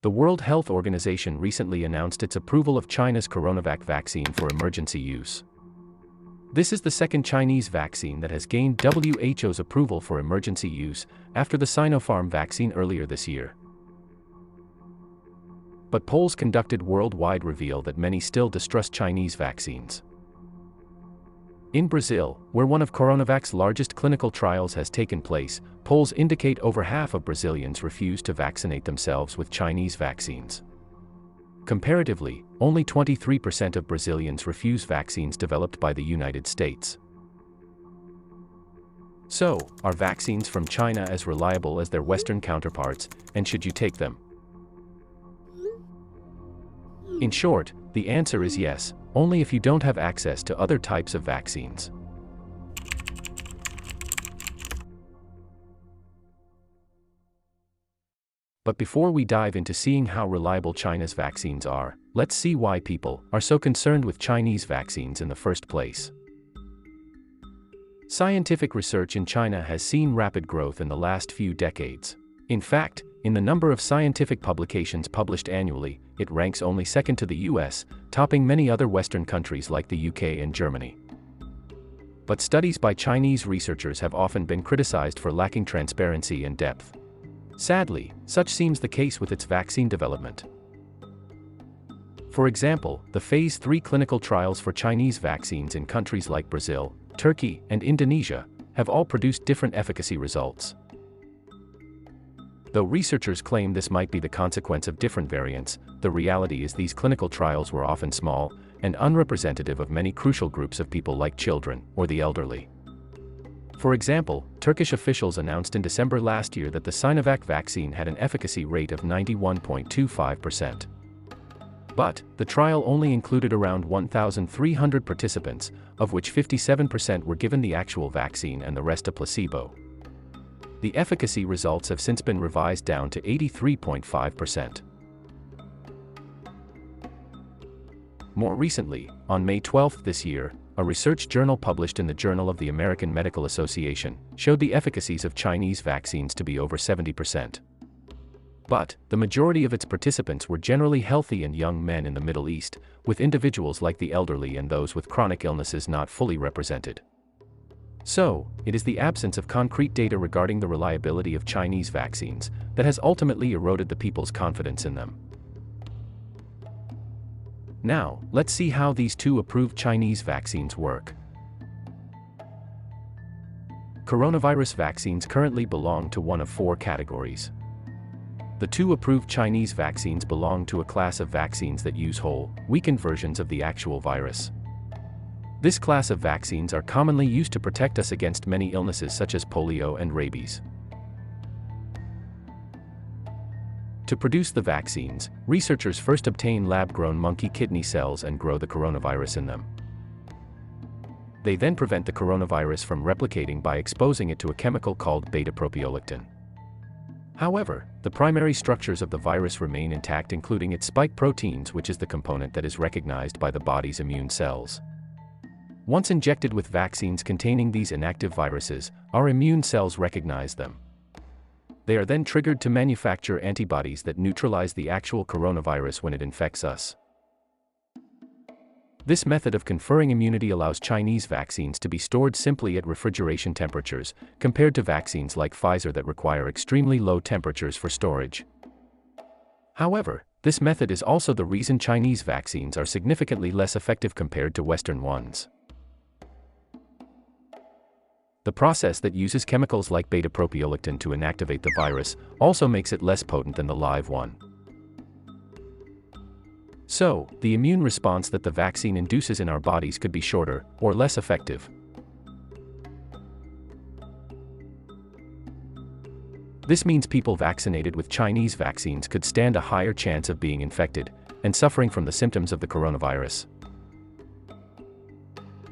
The World Health Organization recently announced its approval of China's CoronaVac vaccine for emergency use. This is the second Chinese vaccine that has gained WHO's approval for emergency use, after the Sinopharm vaccine earlier this year. But polls conducted worldwide reveal that many still distrust Chinese vaccines. In Brazil, where one of Coronavac's largest clinical trials has taken place, polls indicate over half of Brazilians refuse to vaccinate themselves with Chinese vaccines. Comparatively, only 23% of Brazilians refuse vaccines developed by the United States. So, are vaccines from China as reliable as their Western counterparts, and should you take them? In short, the answer is yes, only if you don't have access to other types of vaccines. But before we dive into seeing how reliable China's vaccines are, let's see why people are so concerned with Chinese vaccines in the first place. Scientific research in China has seen rapid growth in the last few decades. In fact, in the number of scientific publications published annually, it ranks only second to the US, topping many other Western countries like the UK and Germany. But studies by Chinese researchers have often been criticized for lacking transparency and depth. Sadly, such seems the case with its vaccine development. For example, the Phase 3 clinical trials for Chinese vaccines in countries like Brazil, Turkey, and Indonesia have all produced different efficacy results. Though researchers claim this might be the consequence of different variants, the reality is these clinical trials were often small and unrepresentative of many crucial groups of people like children or the elderly. For example, Turkish officials announced in December last year that the Sinovac vaccine had an efficacy rate of 91.25%. But, the trial only included around 1,300 participants, of which 57% were given the actual vaccine and the rest a placebo. The efficacy results have since been revised down to 83.5%. More recently, on May 12 this year, a research journal published in the Journal of the American Medical Association showed the efficacies of Chinese vaccines to be over 70%. But, the majority of its participants were generally healthy and young men in the Middle East, with individuals like the elderly and those with chronic illnesses not fully represented. So, it is the absence of concrete data regarding the reliability of Chinese vaccines that has ultimately eroded the people's confidence in them. Now, let's see how these two approved Chinese vaccines work. Coronavirus vaccines currently belong to one of four categories. The two approved Chinese vaccines belong to a class of vaccines that use whole, weakened versions of the actual virus. This class of vaccines are commonly used to protect us against many illnesses such as polio and rabies. To produce the vaccines, researchers first obtain lab-grown monkey kidney cells and grow the coronavirus in them. They then prevent the coronavirus from replicating by exposing it to a chemical called beta-propiolactin. However, the primary structures of the virus remain intact, including its spike proteins, which is the component that is recognized by the body's immune cells. Once injected with vaccines containing these inactive viruses, our immune cells recognize them. They are then triggered to manufacture antibodies that neutralize the actual coronavirus when it infects us. This method of conferring immunity allows Chinese vaccines to be stored simply at refrigeration temperatures, compared to vaccines like Pfizer that require extremely low temperatures for storage. However, this method is also the reason Chinese vaccines are significantly less effective compared to Western ones. The process that uses chemicals like beta-propiolactin to inactivate the virus also makes it less potent than the live one. So, the immune response that the vaccine induces in our bodies could be shorter, or less effective. This means people vaccinated with Chinese vaccines could stand a higher chance of being infected, and suffering from the symptoms of the coronavirus.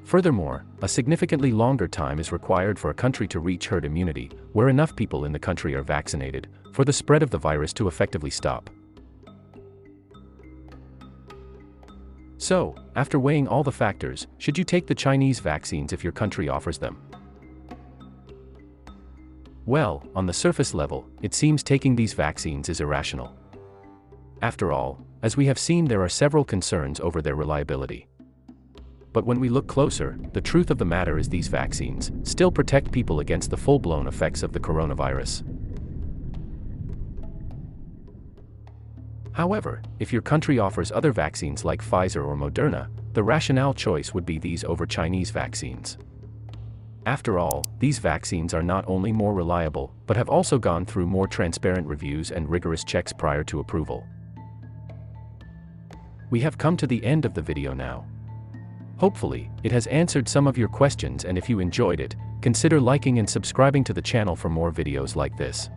Furthermore, a significantly longer time is required for a country to reach herd immunity, where enough people in the country are vaccinated, for the spread of the virus to effectively stop. So, after weighing all the factors, should you take the Chinese vaccines if your country offers them? Well, on the surface level, it seems taking these vaccines is irrational. After all, as we have seen, there are several concerns over their reliability. But when we look closer, the truth of the matter is these vaccines still protect people against the full-blown effects of the coronavirus. However, if your country offers other vaccines like Pfizer or Moderna, the rationale choice would be these over Chinese vaccines. After all, these vaccines are not only more reliable, but have also gone through more transparent reviews and rigorous checks prior to approval. We have come to the end of the video now. Hopefully, it has answered some of your questions, and if you enjoyed it, consider liking and subscribing to the channel for more videos like this.